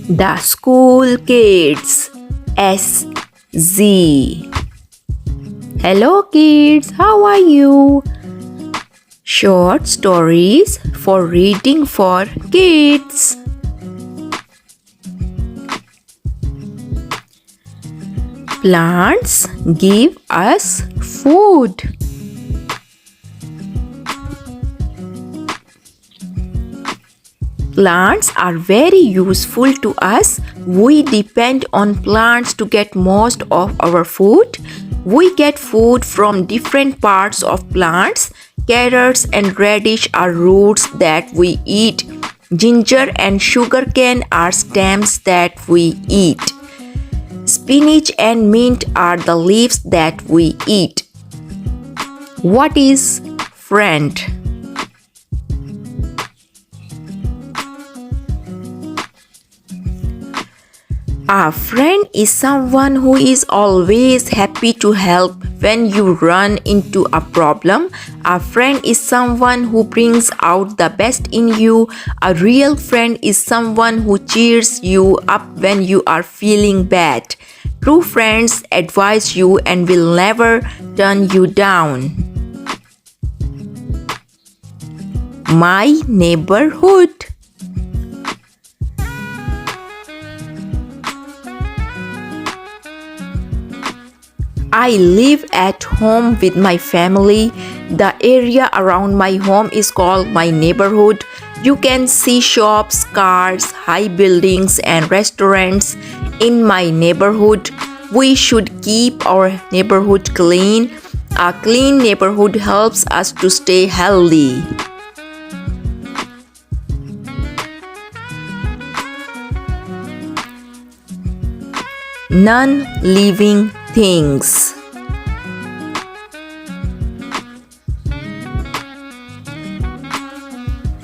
The School Kids. SZ. Hello kids, how are you? Short stories for reading for kids. Plants give us food. Plants are very useful to us. We depend on plants to get most of our food. We get food from different parts of plants. Carrots and radish are roots that we eat. Ginger and sugarcane are stems that we eat. Spinach and mint are the leaves that we eat. What is friend? A friend is someone who is always happy to help when you run into a problem. A friend is someone who brings out the best in you. A real friend is someone who cheers you up when you are feeling bad. True friends advise you and will never turn you down. My neighborhood. I live at home with my family. The area around my home is called my neighborhood. You can see shops, cars, high buildings and restaurants in my neighborhood. We should keep our neighborhood clean. A clean neighborhood helps us to stay healthy. Non-living things.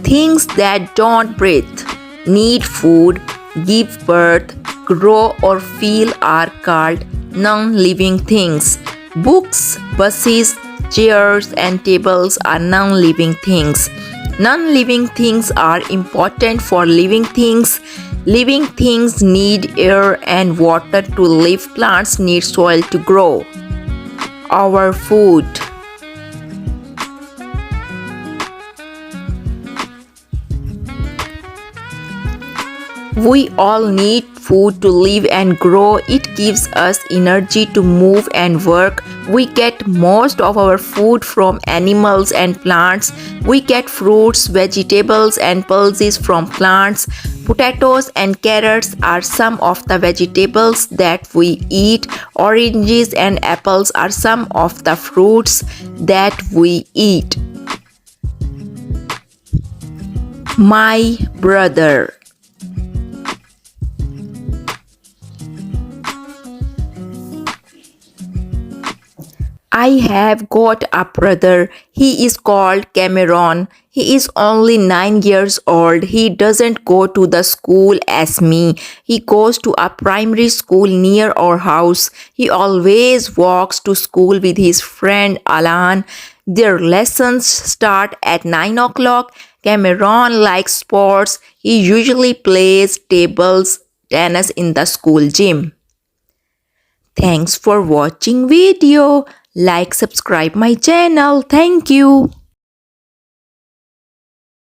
Things that don't breathe, need food, give birth, grow or feel are called non-living things. Books, buses, chairs and tables are non-living things. Non-living things are important for living things. Living things need air and water to live. Plants need soil to grow. Our food. We all need food to live and grow. It gives us energy to move and work. We get most of our food from animals and plants. We get fruits, vegetables and pulses from plants. Potatoes and carrots are some of the vegetables that we eat. Oranges and apples are some of the fruits that we eat. My brother. I have got a brother. He is called Cameron. He is only 9 years old. He doesn't go to the school as me. He goes to a primary school near our house. He always walks to school with his friend Alan. Their lessons start at 9 o'clock. Cameron likes sports. He usually plays tables tennis in the school gym. Thanks for watching video. Like, subscribe my channel. Thank you.